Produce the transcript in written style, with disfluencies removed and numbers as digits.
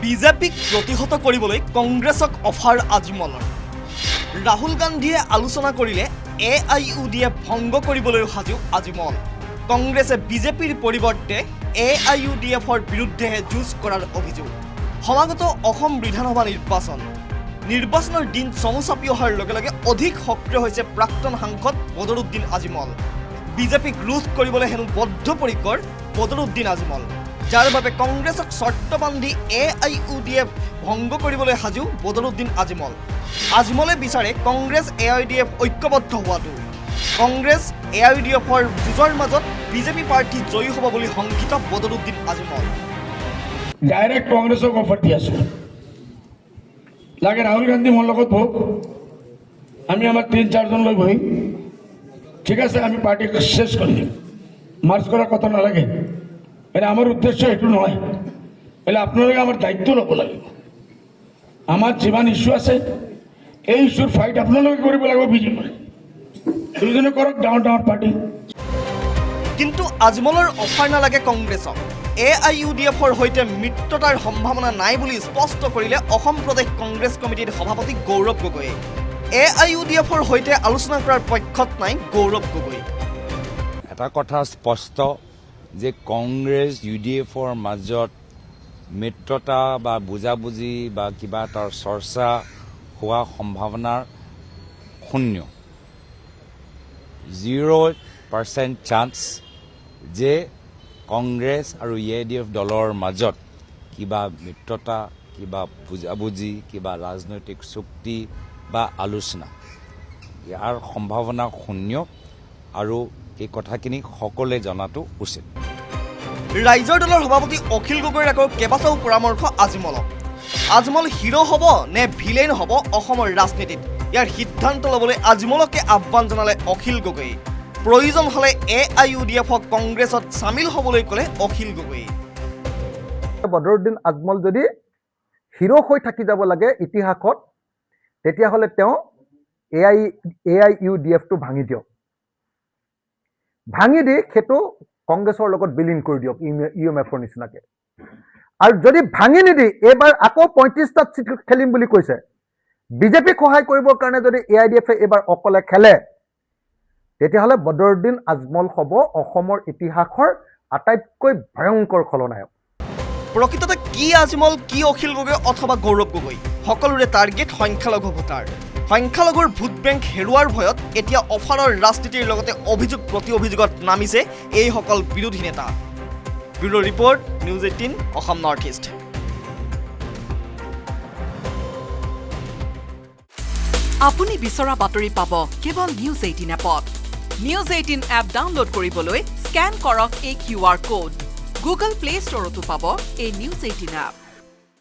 বিজেপিক প্ৰতিহত কৰিবলৈ কংগ্ৰেছক অফাৰ আজমলৰ। ৰাহুল গান্ধীয়ে আলোচনা কৰিলে AIUDF ভংগ কৰিবলৈও সাজু আজমল। কংগ্ৰেছে বিজেপিৰ পৰিৱৰ্তে AIUDFৰ বিৰুদ্ধেহে যুঁজ কৰাৰ অভিযোগ। সমাগত অসম বিধানসভা নিৰ্বাচনৰ দিন চমু চাপি অহাৰ লগে লগে অধিক সক্ৰিয় হৈছে প্ৰাক্তন সাংসদ বদৰুদ্দিন আজমল। বিজেপিক ৰোধ কৰিবলৈ হেনো বদ্ধপৰিকৰ বদৰুদ্দিন আজমল, যাৰ বাবে কংগ্ৰেছক চৰ্ত বান্ধি AIUDF ভংগ কৰিবলৈ সাজু বদৰুদ্দিন আজমল। আজমলে বিচাৰে কংগ্ৰেছ AIUDF ঐক্যবদ্ধ হোৱাটো। কংগ্ৰেছ AIUDFৰ যুঁজৰ মাজত বিজেপি প্ৰাৰ্থী জয়ী হ'ব বুলি শংকিত বদৰুদ্দিন আজমল। ডাইৰেক্ট কংগ্ৰেছক অফাৰ দি আছো, লাগে ৰাহুল গান্ধী মোৰ লগত বহক, আমি আমাৰ ৩-৪জন লৈ বহি ঠিক আছে, আমি পাৰ্টি শেষ কৰি দিম, মাৰ্চ কৰাৰ কথা নালাগে। এটা আমাৰ উদ্দেশ্য সেইটো নহয়, એટલે আপোনালোকে আমাৰ দায়িত্ব ল'ব লাগিব। আমাৰ যিমান ইস্যু আছে এই ইস্যুৰ ফাইট আপোনালোকে কৰিব লাগিব। বিজেপি দুজনে কৰক, ডাঙৰ ডাঙৰ পাৰ্টি। কিন্তু আজমলৰ অফাৰ নালাগে কংগ্ৰেছক। AIUDFৰ সৈতে মিত্ৰতাৰ সম্ভাৱনা নাই বুলি স্পষ্ট কৰিলে অসম প্ৰদেশ কংগ্ৰেছ কমিটিৰ সভাপতি গৌৰৱ গগৈয়ে। AIUDFৰ সৈতে আলোচনা কৰাৰ পক্ষত নাই গৌৰৱ গগৈ। এটা কথা স্পষ্ট যে কংগ্ৰেছ UDFৰ মাজত মিত্ৰতা বা বুজাবুজি বা কিবা এটাৰ চৰ্চা হোৱা সম্ভাৱনাৰ শূন্য, 0% চান্স যে কংগ্ৰেছ আৰু AIUDF দলৰ মাজত কিবা মিত্ৰতা, কিবা বুজাবুজি, কিবা ৰাজনৈতিক চুক্তি বা আলোচনা, ইয়াৰ সম্ভাৱনা শূন্য আৰু এই কথাখিনি সকলোৱে জনাটো উচিত। ৰাইজৰ দলৰ সভাপতি অখিল গগৈৰ আকৌ কেইবাটাও পৰামৰ্শ আজমলক। আজমল হিৰো হ'ব নে ভিলেন হ'ব অসমৰ ৰাজনীতিত, ইয়াৰ সিদ্ধান্ত ল'বলৈ আজমলকে আহ্বান জনালে অখিল গগৈয়ে। প্ৰয়োজন হ'লে AIUDFক কংগ্ৰেছত চামিল হ'বলৈ ক'লে অখিল গগৈয়ে। বদৰুদ্দিন আজমল যদি হিৰো হৈ থাকি যাব লাগে ইতিহাসত, তেতিয়াহ'লে তেওঁ AIUDFটো ভাঙি দিয়ক, ভাঙি দি সেইটো কংগ্ৰেছৰ লগত বিলীন কৰি দিয়ক UMFৰ নিচিনাকে। আৰু যদি ভাঙি নিদি এইবাৰ আকৌ 35টাত চিট খেলিম বুলি কৈছে, বিজেপিক সহায় কৰিবৰ কাৰণে যদি AIUDFে এইবাৰ অকলে খেলে, তেতিয়াহ'লে বদৰুদ্দিন আজমল হ'ব অসমৰ ইতিহাসৰ আটাইতকৈ ভয়ংকৰ খলনায়ক। প্ৰকৃততে কি আজমল, কি অখিল গগৈ অথবা গৌৰৱ গগৈ, সকলোৰে টাৰ্গেট সংখ্যালঘু ভোটাৰ। সংখ্যালঘুৰ ভোট বেংক হেৰুৱাৰ ভয়ত এতিয়া অফাৰৰ ৰাজনীতিৰ লগতে অভিযোগ প্ৰতি অভিযোগত নামিছে এইসকল বিৰোধী নেতা। Bureau' report, news 18 Assam north east. আপুনি বিচৰা বাতৰি পাব কেৱল নিউজ 18 এপত। নিউজ 18 এপ ডাউনলোড কৰিবলৈ স্কেন কৰক এই QR কোড। গুগল প্লে ষ্টৰতো পাব এই নিউজ 18 এপ।